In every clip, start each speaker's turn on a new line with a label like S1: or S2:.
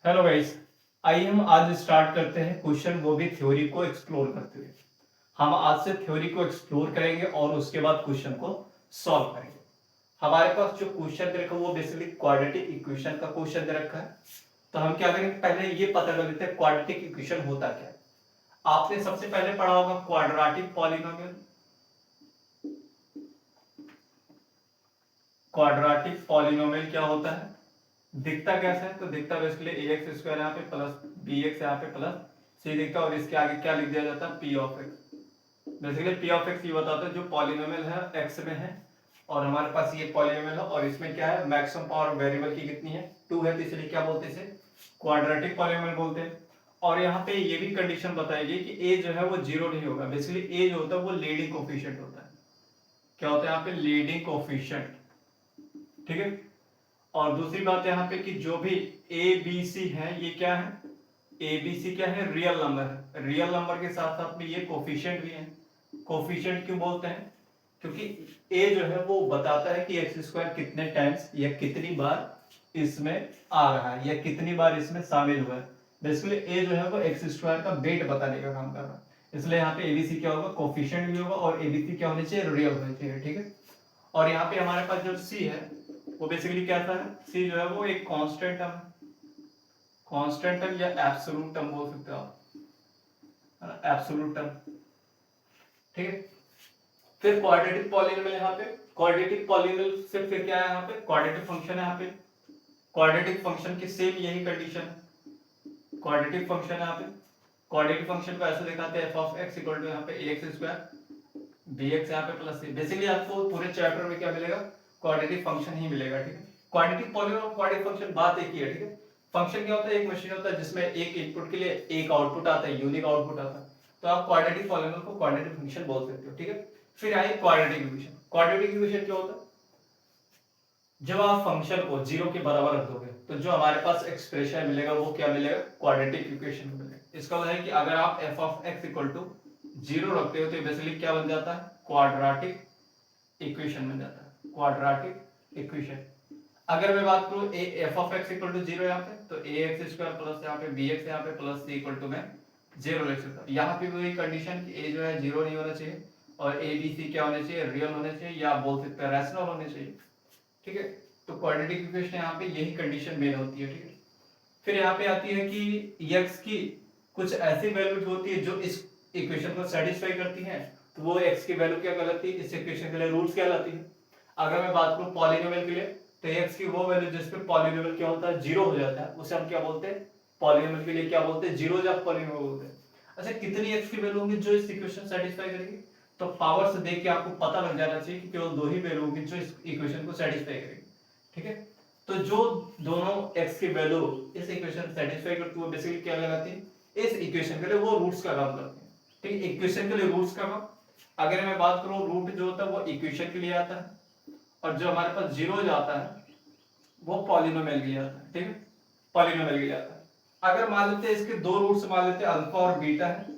S1: Hello guys, आइए हम आज स्टार्ट करते हैं क्वेश्चन, वो भी थ्योरी को एक्सप्लोर करते हुए। हम आज से थ्योरी को एक्सप्लोर करेंगे और उसके बाद क्वेश्चन को सॉल्व करेंगे। हमारे पास जो क्वेश्चन दे रखा है वो बेसिकली क्वाड्रेटिक इक्वेशन का क्वेश्चन दे रखा है। तो हम क्या करेंगे, पहले ये पता कर लेते हैं क्वाड्रेटिक इक्वेशन होता क्या है। आपने सबसे पहले पढ़ा होगा क्वाड्रेटिक पॉलिनोमियल। क्वाड्रेटिक पॉलिनोमियल क्या होता है, दिखता कैसा है? तो दिखता बेसिकली ए एक्स स्क्वायर यहाँ पे प्लस बी एक्स यहाँ पे प्लस सी दिखता है, और इसके आगे क्या लिख दिया जाता है, P of x. Basically P of x ये बताता है जो पॉलिनोमियल है एक्स में है, और हमारे पास ये पॉलिनोमियल है, और इसमें क्या है, मैक्सिमम पावर वेरिएबल की कितनी है, 2 है, तो इसलिए क्या बोलते हैं, इसे क्वाड्रेटिक पॉलिनोमियल बोलते हैं। और यहाँ पे ये भी कंडीशन बताई गई कि ए जो है वो जीरो नहीं होगा। बेसिकली ए जो होता है वो लीडिंग कोफिशिएंट होता है। क्या होता है यहाँ पे, लीडिंग कोफिशिएंट। ठीक है। और दूसरी बात यहाँ पे कि जो भी ए बी सी है ये क्या है, ए बी सी क्या है, रियल नंबर है। रियल नंबर के साथ साथ में ये कोफिशिएंट भी है। कोफिशिएंट क्यों बोलते हैं, क्योंकि ए जो है वो बताता है कि एक्स स्क्वायर कितने टाइम्स या कितनी बार इसमें आ रहा है या कितनी बार इसमें शामिल हुआ है। बेसिकली ए जो है वो एक्स स्क्वायर का वेट बताने का काम कर रहा है। इसलिए यहाँ पे एबीसी क्या होगा, कोफिशिएंट भी होगा, और एबीसी क्या होनी चाहिए, रियल होनी चाहिए। ठीक है। और यहाँ पे हमारे पास जो सी है वो बेसिकली क्या था, सी जो है वो एक कांस्टेंट टर्म, कांस्टेंट टर्म या एब्सोल्यूट टर्म बोल सकते हो आप, एब्सोल्यूट टर्म। ठीक है। फिर क्वाड्रेटिक पॉलिनोमियल, यहाँ पे क्वाड्रेटिक पॉलिनोमियल से फिर क्या है, यहाँ पे क्वाड्रेटिक फंक्शन है। यहाँ पे क्वाड्रेटिक फंक्शन की सेम यही कंडीशन है। क्वाड्रेटिक फंक्शन यहाँ पे, क्वाड्रेटिक फंक्शन को ऐसे दिखाते हैं, f of x equal to यहाँ पे a x square b x यहाँ पे प्लस सी। बेसिकली आपको पूरे चैप्टर में क्या मिलेगा, क्वाड्रेटिक फंक्शन ही मिलेगा। ठीक है। क्वाड्रेटिक पॉलिनोमियल क्वाड्रेटिक फंक्शन बात एक ही है। ठीक है। फंक्शन क्या होता है, एक मशीन होता है जिसमें एक इनपुट के लिए एक आउटपुट आता है, यूनिक आउटपुट आता है। तो आप क्वाड्रेटिक पॉलिनोमियल को क्वाड्रेटिक फंक्शन बोल सकते हो। ठीक है। फिर आए क्वाड्रेटिक इक्वेशन। क्वाड्रेटिक इक्वेशन क्या होता है, जब आप फंक्शन को जीरो के बराबर रख दोगे तो जो हमारे पास एक्सप्रेशन मिलेगा वो क्या मिलेगा, क्वाड्रेटिक इक्वेशन मिलेगा। इसका मतलब है कि अगर आप f of x equal to zero रखते हो तो बेसिकली क्या बन जाता है, क्वाड्रेटिक इक्वेशन बन जाता है, क्वाड्रेटिक इक्वेशन। अगर मैं बात करूं a f of x equal to zero यहाँ पे, तो ए एक्स स्क्वायर प्लस यहाँ पे बी एक्स यहाँ पे प्लस सी इक्वल टू मैं जीरो लिख सकता हूँ। यहाँ पे वही कंडीशन कि ए जो है जीरो नहीं होना चाहिए, और ए बी सी क्या होने चाहिए, रियल होने चाहिए, या आप बोल सकते हैं रैशनल होने चाहिए। ठीक है। तो क्वाड्रेटिक इक्वेशन यहाँ पे यही कंडीशन मेन होती है। ठीक है। फिर यहाँ पे आती है कि x की कुछ ऐसी वैल्यूज होती है जो इस इक्वेशन को सेटिस्फाई करती हैं, तो वो x की वैल्यू क्या कहलाती है, इस इक्वेशन के लिए रूट्स कहलाती है। अगर मैं बात करूं पॉलिनोमियल के लिए, तो x की वो वैल्यू जिस पे पॉलिनोमियल क्या होता है, जीरो हो जाता है, उसे हम क्या बोलते हैं, पॉलिनोमियल के लिए क्या बोलते हैं, जीरो ऑफ पॉलिनोमियल बोलते हैं। अच्छा, कितनी x की वैल्यू होंगी जो इस इक्वेशन सेटिस्फाई करेगी, तो पावर से देख के आपको पता लग जाना चाहिए कि केवल दो ही वैल्यू होंगी जो इस इक्वेशन को सेटिस्फाई करेगी। ठीक है। तो जो दोनों x की वैल्यू इस इक्वेशन सेटिस्फाई करती है वो बेसिकली क्या लगाती है, इस इक्वेशन के लिए वो रूट्स का काम करती है। ठीक है। इक्वेशन के लिए रूट्स का काम, अगर मैं बात करूं रूट जो होता है वो इक्वेशन के लिए आता है, और जो हमारे पास जीरो जाता है वो पॉलिनोमियल के लिए आता है। ठीक है। पॉलिनोमियल के लिए आता है। अगर मान लेते हैं इसके दो रूट्स मान लेते हैं अल्फा और बीटा है,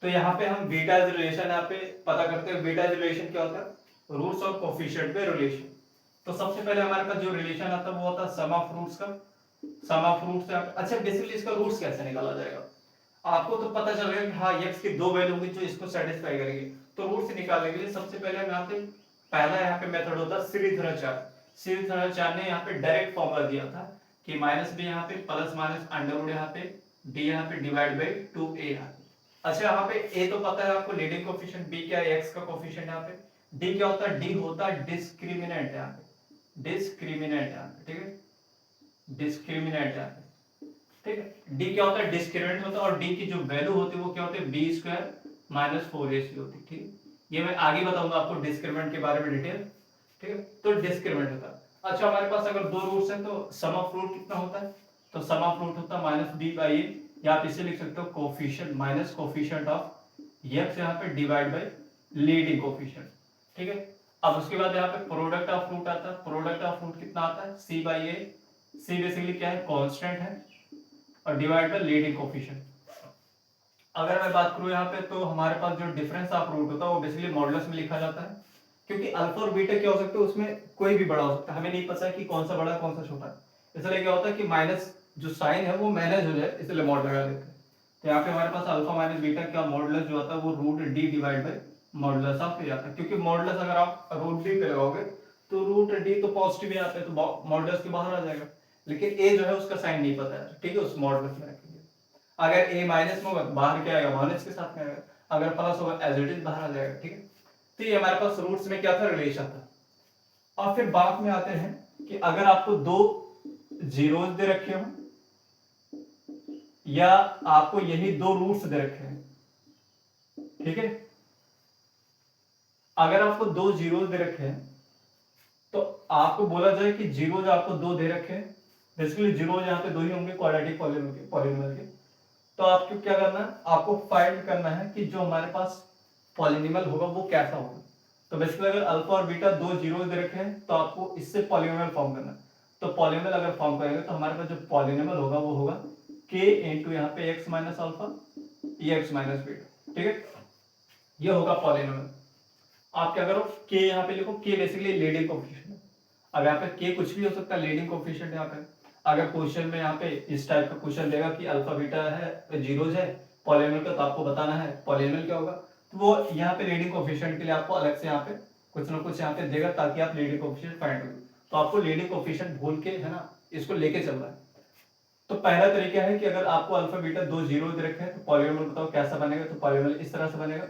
S1: तो यहाँ पे हम बीटा रिलेशन यहाँ पे पता करते हैं। बीटा रिलेशन क्या होता है, रूट्स और कोफिशिएंट पे रिलेशन। तो सबसे पहले हमारे पास जो रिलेशन आता है वो होता है सम ऑफ रूट्स का, सम ऑफ रूट्स। अच्छा, बेसिकली इसका रूट्स कैसे निकाला जाएगा, आपको तो पता चलेगा कि हाँ x की दो वैल्यू होंगी जो इसको सेटिस्फाई करेंगे। तो रूट्स निकालने के लिए सबसे पहले हम यहाँ पे पहला यहाँ पे मेथड होता है श्रीधराचार्य। श्रीधराचार्य ने यहाँ पे डायरेक्ट फॉर्मूला दिया था कि माइनस बी यहाँ पे प्लस माइनस अंडर रूट यहाँ पे डी यहाँ पे डिवाइड बाई 2a यहाँ पे। अच्छा, यहाँ पे a तो पता है आपको लीडिंग कोफिशिएंट, b क्या है, x का कोफिशिएंट यहाँ पे, d क्या होता है, d होता है डिस्क्रिमिनेंट यहाँ पे, डिस्क्रिमिनेंट यहाँ पे। ठीक है। डिस्क्रिमिनेंट यहाँ पे। ठीक है। डी क्या होता है, डिस्क्रिमिनेंट होता है, और डी की जो वैल्यू होती है वो क्या होती है, बी स्क्वायर माइनस 4ac होती है। ठीक है। ये मैं आगे बताऊंगा आपको डिस्क्रिमिनेंट के बारे में डिटेल। ठीक है। तो डिस्क्रिमिनेंट होता है। अच्छा, हमारे पास अगर दो रूट्स हैं तो सम ऑफ रूट कितना होता है, तो सम ऑफ रूट होता है माइनस बी बाई ए, या आप इसे लिख सकते हो coefficient minus coefficient of x यहाँ पे डिवाइड बाई लीडिंग कोफिशिएंट। ठीक है। अब उसके बाद यहाँ पे प्रोडक्ट ऑफ रूट आता है। प्रोडक्ट ऑफ रूट कितना आता है, सी बाई ए। सी बेसिकली क्या है, कांस्टेंट है, और डिवाइड बाय लीडिंग कोफिशिएंट। अगर मैं बात करूं यहाँ पे, तो हमारे पास जो डिफरेंस ऑफ रूट होता है वो बेसिकली मॉडुलस में लिखा जाता है, क्योंकि अल्फा और बीटा क्या हो सकते हैं, उसमें कोई भी बड़ा हो सकता है, हमें नहीं पता कि कौन सा बड़ा है कौन सा छोटा है। इसलिए क्या होता है कि माइनस जो साइन है वो मैनेज हो जाए इसलिए मॉड लगा देते हैं। तो यहाँ पे हमारे पास अल्फा माइनस बीटा का मॉडुलस जो आता है वो root D divide by modulus of A आता है, क्योंकि मॉडुलस अगर आप रूट डी पे लगाओगे तो रूट डी तो पॉजिटिव ही आता है, तो मॉडुलस के बाहर आ जाएगा, लेकिन ए जो है उसका साइन नहीं पता है, ठीक है, उस मॉडुलस में रखेंगे। अगर ए माइनस में होगा बाहर क्या आएगा, माइनस के साथ में आएगा, अगर प्लस होगा एज इट इज बाहर आ जाएगा, ठीक है। तो ये हमारे पास रूट्स में क्या था, रिलेशन था। और फिर बात में आते हैं कि अगर आपको दो जीरोस दे रखे हो या आपको यही दो रूट्स दे रखे हैं, ठीक है, अगर आपको दो जीरोस दे रखे हैं तो आपको बोला जाए कि जीरोस आपको दो दे रखे हैं, बेसिकली जीरोस यहाँ पे दो ही होंगे क्वाड्रेटिक पॉलिनोमियल के। तो आपको क्या करना है, आपको फाइंड करना है कि जो हमारे पास पॉलिनोमियल होगा वो कैसा होगा। तो बेसिकली अगर अल्फा और बीटा दो जीरोस दे रखे हैं तो आपको इससे पॉलिनोमियल फॉर्म करना है। तो पॉलिनोमियल अगर फॉर्म करेंगे तो हमारे पास जो पॉलिनोमियल होगा वो होगा k इंटू यहाँ पे x minus alpha x minus beta, ठीक है, ये होगा पॉलिनोमियल। आप क्या करो, k यहाँ पे लिखो, k बेसिकली लीडिंग कोएफिशिएंट है। अब यहाँ पे k कुछ भी हो सकता है, लीडिंग कोएफिशिएंट यहाँ पे। अगर क्वेश्चन में यहाँ पे इस टाइप का क्वेश्चन देगा कि अल्फा बीटा है जीरोस है पॉलिनोमियल का, तो आपको बताना है पॉलिनोमियल क्या होगा, तो वो यहाँ पे लीडिंग कोएफिशिएंट के लिए आपको अलग से यहाँ पे कुछ ना कुछ यहाँ पे देगा ताकि आप लीडिंग कोएफिशिएंट फाइंड करो। तो आपको लीडिंग कोएफिशिएंट भूल के, है ना, इसको लेके चल रहा है। तो पहला तरीका है कि अगर आपको अल्फा बीटा दो जीरो दे रखे हैं तो पॉलिनोमियल बताओ कैसा बनेगा, तो पॉलिनोमियल इस तरह से बनेगा।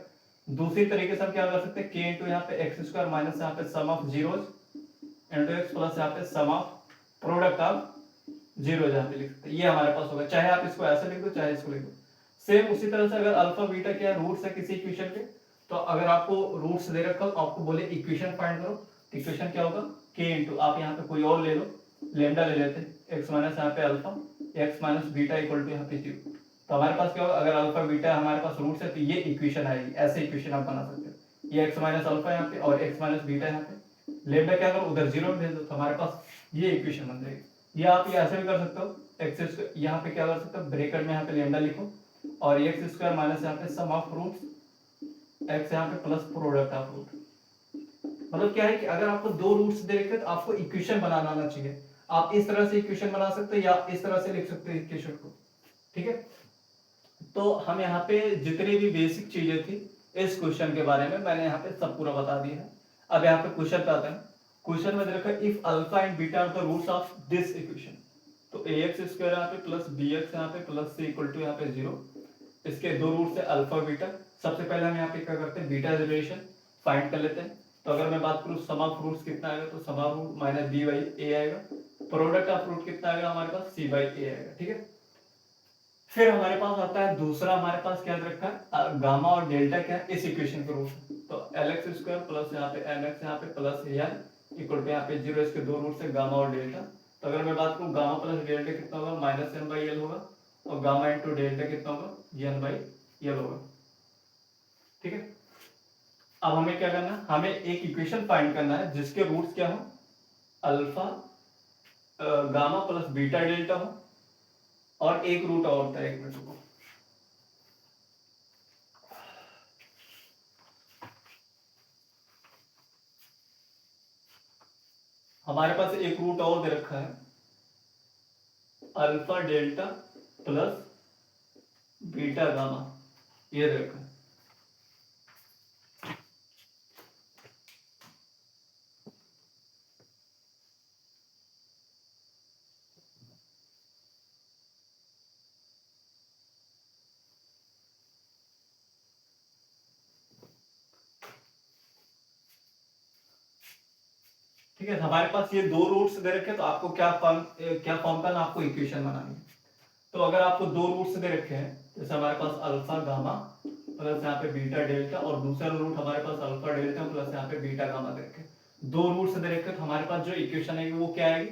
S1: दूसरी तरीके से हम क्या कर सकते हैं, k इंटू यहाँ पे एक्स स्क्वायर माइनस यहाँ पे sum of zeros into x plus यहाँ पे sum of product of zero यहाँ पे लिख सकते हैं। ये हमारे पास होगा, चाहे आप इसको ऐसे लिख दो चाहे इसको लिख दो। सेम उसी तरह से अगर अल्फा बीटा क्या है, रूट्स है किसी इक्वेशन के, तो अगर आपको रूट्स दे रखा हो तो आपको बोले इक्वेशन फाइंड करो, इक्वेशन क्या होगा, k इंटू आप यहाँ पे कोई और ले लो, लेमडा ले लेते हैं, x माइनस यहाँ पे alpha x minus beta equal to यहाँ पे जीरो। तो हमारे पास क्या होगा, अगर अल्फा बीटा हमारे पास रूट्स है तो ये इक्वेशन आएगी, ऐसे इक्वेशन आप बना सकते हो, ये x माइनस अल्फा यहाँ पे और x माइनस बीटा यहाँ पे, लेमडा क्या करो उधर जीरो भेज दो, तो हमारे पास ये इक्वेशन बन जाएगी। ये आप ये ऐसे भी कर सकते हो, एक्स यहाँ पे क्या कर सकते हो, ब्रैकेट में यहाँ पे लेमडा लिखो और एक्स स्क्वायर माइनस यहाँ पे सम ऑफ रूट्स एक्स यहाँ पे प्लस प्रोडक्ट ऑफ रूट। मतलब क्या है कि अगर आपको दो रूट्स दे रखे तो आपको इक्वेशन बनाना आना चाहिए। आप इस तरह से इक्वेशन बना सकते हैं या इस तरह से लिख सकते हैं इक्वेशन को, ठीक है। तो हम यहाँ पे जितनी भी बेसिक चीजें थी इस क्वेश्चन के बारे में मैंने यहाँ पे सब पूरा बता दिया है। अब यहाँ पे क्वेश्चन पे आते हैं। क्वेश्चन में दे रखा है if alpha and beta are the roots of this equation, तो ax स्क्वायर यहाँ पे प्लस bx यहाँ पे प्लस c इक्वल टू यहाँ पे 0, इसके दो रूट्स है अल्फा बीटा। सबसे पहले हम यहाँ पे क्या करते हैं, बीटा रिलेशन फाइंड कर लेते हैं। तो अगर मैं बात करूँ सम ऑफ रूट्स कितना आएगा, तो sum of root minus b by a आएगा, प्रोडक्ट ऑफ रूट कितना आएगा हमारे पास c बाई a आएगा, ठीक है। फिर हमारे पास आता है दूसरा, हमारे पास क्या रखा है, गामा और डेल्टा क्या है इस इक्वेशन के रूट, तो lx स्क्वायर प्लस यहाँ पे mx यहाँ पे प्लस n इक्वल टू यहाँ पे 0, इसके दो रूट्स है गामा और डेल्टा। तो अगर मैं बात करूँ गामा प्लस डेल्टा कितना होगा, माइनस n बाई एल होगा, और गामा इंटू डेल्टा कितना होगा, n बाई एल होगा, ठीक है। अब हमें क्या करना है, हमें एक इक्वेशन फाइंड करना है जिसके रूट्स क्या हो, alpha gamma plus beta delta हो, और एक रूट और होता है, एक मिनट को हमारे पास एक रूट और दे रखा है, alpha delta plus beta gamma, ये दे रखा है। ठीक है, हमारे पास ये दो रूट्स दे रखे हैं, तो आपको क्या फॉर्म करना, आपको इक्वेशन बनानी है। तो अगर आपको दो रूट्स दे रखे हैं, जैसे हमारे पास अल्फा गामा प्लस यहाँ पे बीटा डेल्टा, और दूसरा रूट हमारे पास अल्फा डेल्टा प्लस यहाँ पे बीटा गामा दे रखे, दो रूट्स दे रखे, तो हमारे पास जो इक्वेशन आएगी वो क्या आएगी,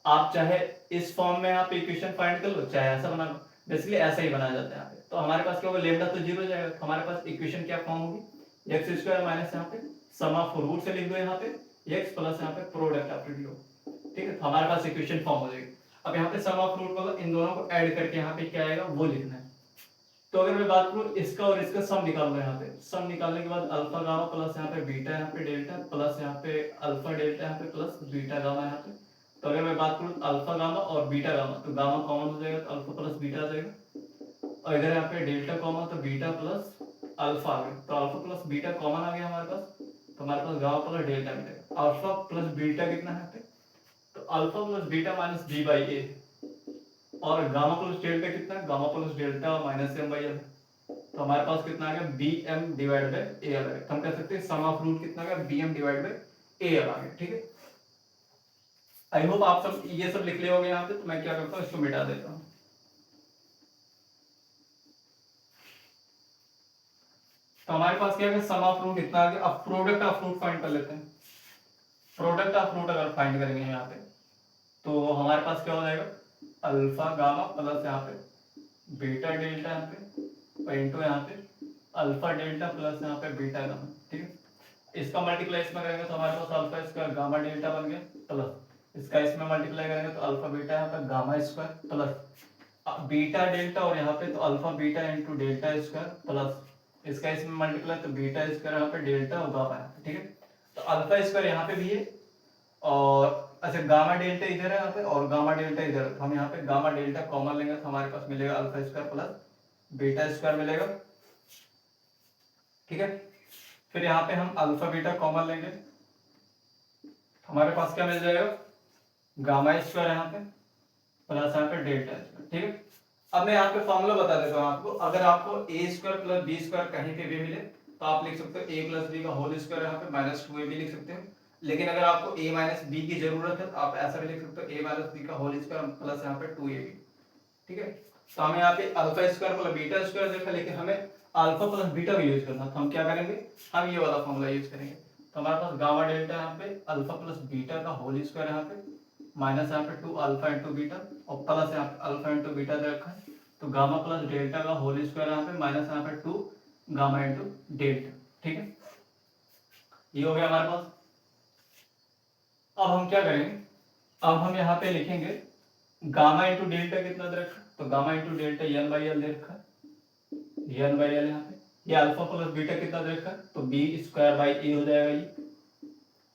S1: आप चाहे इस फॉर्म में आप इक्वेशन फाइंड कर लो, चाहे ऐसा बना लो, बेसिकली ऐसा ही बनाया जाता है यहाँ पे। तो हमारे पास क्या होगा, लेमडा तो जीरो जाएगा, तो हमारे पास इक्वेशन क्या फॉर्म होगी, एक्स स्क्वायर माइनस यहाँ पे सम ऑफ रूट से लिख दो यहाँ पे x प्लस यहाँ पे प्रोडक्ट ऑफ लो, ठीक है। तो हमारे पास इक्वेशन फॉर्म हो जाएगी। अब यहाँ पे सम ऑफ रूट होगा, इन दोनों को ऐड करके यहाँ पे क्या आएगा वो लिखना है। तो अगर मैं बात करूँ इसका और इसका सम निकालना है, यहाँ पे सम निकालने के बाद अल्फा गामा प्लस यहाँ पे बीटा यहाँ पे डेल्टा प्लस यहाँ पे अल्फा डेल्टा यहाँ पे प्लस बीटा गामा यहाँ पे तो अगर मैं बात करूँ अल्फा गामा और बीटा गामा, तो गामा कॉमन हो जाएगा तो अल्फा प्लस बीटा आ जाएगा, और इधर यहाँ पे डेल्टा कॉमन तो बीटा प्लस अल्फा आ गया, तो अल्फा प्लस बीटा कॉमन आ गया हमारे पास, तो हमारे पास गामा प्लस डेल्टा मिलेगा। अल्फा प्लस बीटा कितना है यहाँ पे, तो alpha plus beta minus B by A, और गामा प्लस डेल्टा कितना है, gamma plus delta minus M by L, तो हमारे पास कितना आ गया B M divide by A L आ गया। तो हम कह सकते हैं सम ऑफ रूट कितना आ गया, B M divide by A L आ गया। ठीक है, आई होप आप सब ये सब लिख ले होगे यहाँ पे, तो मैं क्या करता हूँ इसको मिटा देता हूँ। तो हमारे पास क्या है, सम ऑफ रूट इतना आ गया। अब प्रोडक्ट ऑफ रूट फाइंड कर लेते हैं। प्रोडक्ट ऑफ रूट अगर फाइंड करेंगे यहाँ पे, तो हमारे पास क्या हो जाएगा, अल्फा गामा प्लस यहाँ पे बीटा डेल्टा यहाँ पे इंटू यहाँ पे अल्फा डेल्टा प्लस यहाँ पे बीटा गामा। ठीक है, इसका मल्टीप्लाई इसमें करेंगे तो हमारे पास अल्फा स्क्वायर गामा डेल्टा बन गया, प्लस इसका इसमें मल्टीप्लाई करेंगे तो अल्फा बीटा यहाँ पे gamma square plus beta delta, और यहाँ पे तो alpha beta into delta square plus इसका इसमें मल्टीप्लाई तो बीटा स्क्वायर यहाँ पे डेल्टा और गामा यहाँ पे। ठीक है, तो अल्फा स्क्वायर यहाँ पे भी है, और अच्छा गामा डेल्टा इधर है यहाँ पे और गामा डेल्टा इधर है, तो हम यहाँ पे गामा डेल्टा कॉमन लेंगे तो हमारे पास मिलेगा alpha square plus beta square मिलेगा। ठीक है, फिर यहाँ पे हम अल्फा बीटा कॉमन लेंगे, हमारे पास क्या मिल जाएगा, गामा स्क्वायर यहाँ पे प्लस यहाँ पे डेल्टा स्क्वायर। ठीक है, अब मैं यहाँ पे फॉर्मूला बता देता हूँ आपको। अगर आपको ए स्क्वायर प्लस बी स्क्वायर कहीं पे भी मिले तो आप लिख सकते हो ए प्लस बी का होल स्क्वायर यहाँ पे माइनस 2ab लिख सकते हो। लेकिन अगर आपको a माइनस बी की जरूरत है तो आप ऐसा भी लिख सकते हो a माइनस बी का होल स्क्वायर प्लस यहाँ पे 2ab। ठीक है, तो हमें यहाँ पे alpha square plus beta square देखा, लेकिन हमें अल्फा प्लस बीटा भी यूज करना, तो हम क्या करेंगे, हम ये वाला फॉर्मूला यूज करेंगे। तो हमारे पास गामा डेल्टा यहाँ पे अल्फा प्लस बीटा का होल स्क्वायर यहाँ पे माइनस यहाँ पे 2 अल्फा इंटू बीटा और प्लस यहाँ पे अल्फा इंटू बीटा दे रखा है, तो गामा प्लस डेल्टा का होल स्क्वायर यहाँ पे माइनस यहाँ पे 2 गामा इंटू डेल्टा। ठीक है, ये हो गया हमारे पास। अब हम क्या करेंगे, अब हम यहाँ पे लिखेंगे गामा इंटू डेल्टा कितना दे रखा है, तो gamma into delta N by L दे रखा है, एन बाई एल यहाँ पे। ये अल्फा प्लस बीटा कितना दे रखा है, तो बी स्क्वायर बाई ए हो जाएगा ये,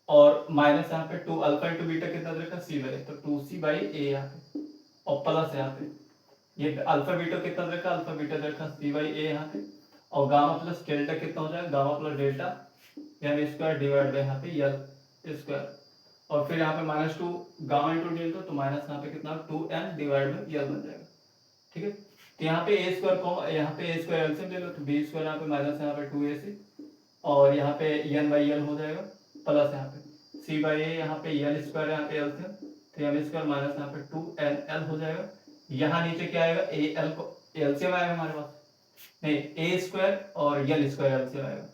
S1: और माइनस यहाँ पे 2 अल्फा इंटू बीटा कितना दे रखा है, सी बाई, तो 2c बाई ए यहाँ पे, और प्लस यहाँ पे ये अल्फा बीटा कितना दे रखा है, अल्फा बीटा दे रखा है सी बाई ए यहाँ पे, और गामा प्लस डेल्टा कितना हो जाएगा, gamma plus delta n square divide by यहाँ पे एल स्क्वायर, और फिर यहाँ पे माइनस 2 गामा इंटू डेल्टा, तो माइनस यहाँ पे कितना 2n डिवाइड बाई एल बन जाएगा। ठीक है, तो यहाँ पे ए स्क्वायर को यहाँ पे ए स्क्वायर एलसीएम ले लो, तो बी स्क्वायर यहाँ पे माइनस यहाँ पे 2ac, और यहाँ पे एन बाई एल हो जाएगा, प्लस यहाँ पे सी बाई ए यहाँ पे एल स्क्वायर यहाँ पे एलसीएम, तो एल स्क्वायर माइनस यहाँ पे 2nl हो जाएगा। यहाँ नीचे क्या आएगा, ए एल को एलसीएम आएगा हमारे पास, नहीं ए स्क्वायर और एल स्क्वायर एलसीएम आएगा।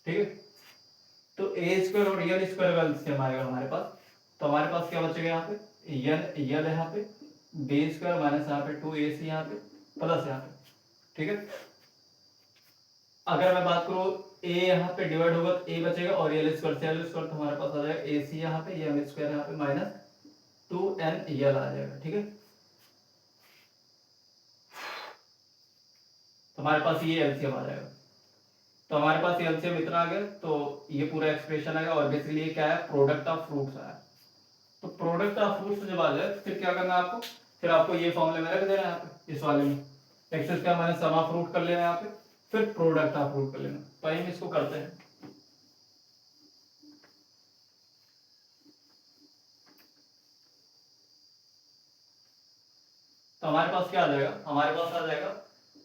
S1: ठीक है, तो ए स्क्वायर और एल स्क्वायर का एलसीएम आएगा हमारे पास, तो हमारे पास क्या बचेगा यहाँ पे एल यहाँ पे बी स्क्वायर माइनस यहाँ पे 2ac यहाँ पे प्लस यहाँ पे। ठीक है, अगर मैं बात करूँ a यहाँ पे डिवाइड होगा तो a बचेगा, और एल स्क्वायर से एल स्क्वायर तो हमारे पास आ जाएगा ac यहाँ पे, एम स्क्वायर यहाँ पे माइनस 2nl आ जाएगा। ठीक है, तो हमारे पास ये एलसीएम आ जाएगा, तो हमारे पास एलसीएम इतना आ गया, तो ये पूरा एक्सप्रेशन आएगा, और बेसिकली ये क्या है, प्रोडक्ट ऑफ फ्रूट्स है। तो प्रोडक्ट ऑफ फ्रूट्स जब आ जाए फिर क्या करना है आपको, फिर आपको ये फॉर्मूले में रख देना है यहाँ पे इस वाले में, एक्सेस का मैंने सम ऑफ फ्रूट कर लेना है यहाँ पे, फिर प्रोडक्ट ऑफ फ्रूट कर लेना। तो हम इसको करते हैं, तो हमारे पास क्या आ जाएगा, हमारे पास आ जाएगा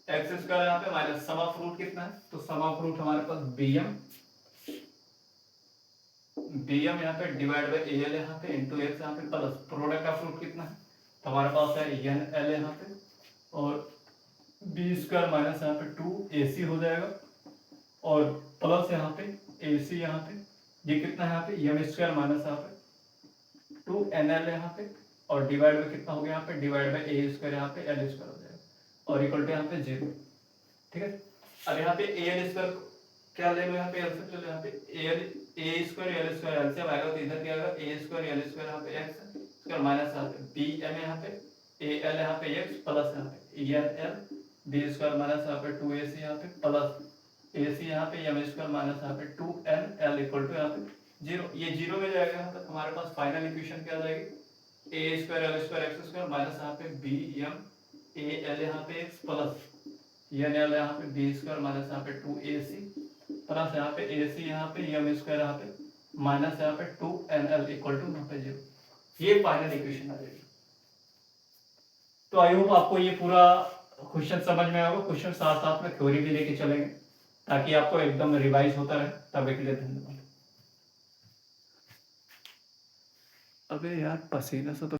S1: एक्स स्क्वायर यहाँ पे माइनस सम ऑफ फ्रूट कितना है, तो सम ऑफ फ्रूट हमारे पास bm यहाँ पे डिवाइड बाई एल यहाँ पे इंटू एक्स यहाँ पे प्लस प्रोडक्ट ऑफ फ्रूट कितना है, तो हमारे पास है एन एल यहाँ पे, और बी स्क्वायर माइनस यहाँ पे 2ac हो जाएगा, और प्लस यहाँ पे ac यहाँ पे, ये कितना है यहाँ पे एम स्क्वायर माइनस यहाँ पे 2nl यहाँ पे, और डिवाइड बाई कितना हो गया यहाँ पे डिवाइड बाई ए स्क्वायर यहाँ पे एल स्क्वायर हो जाएगा, और इक्वल टू यहाँ पे 0। ठीक है, अब यहाँ पे एल स्क्वायर क्या ले लो, यहाँ पे एलसीएम ले लो, यहाँ पे ए स्क्वायर एल स्क्वायर एलसीएम आएगा, तो इधर क्या आएगा ए स्क्वायर एल स्क्वायर यहाँ पे एक्स स्क्वायर माइनस यहाँ पे बी एम यहाँ पे ए एल यहाँ पे एक्स प्लस यहाँ पे n l b square minus यहाँ पे 2ac यहाँ पे प्लस ac यहाँ पे एम स्क्वायर माइनस यहाँ पे 2nl इक्वल टू यहाँ पे जीरो, ये जीरो में जाएगा यहाँ पर हमारे पास फाइनल इक्वेशन क्या आ जाएगी, A square L square X square minus यहाँ पे बी एम ए एल यहाँ पे एक्स प्लस एन एल यहाँ पे बी स्क्वायर माइनस यहाँ पे 2ac प्लस यहाँ पे ac यहाँ पे एम स्क्वायर यहाँ पे माइनस यहाँ पे 2nl इक्वल टू यहाँ पे 0। ये फाइनल इक्वेशन आ जाएगी। तो आई होप आपको ये पूरा क्वेश्चन समझ में आएगा। क्वेश्चन साथ साथ में थ्योरी भी लेके चलेंगे ताकि आपको एकदम रिवाइज होता रहे। तब के लिए धन्यवाद। अबे यार पसीना से तो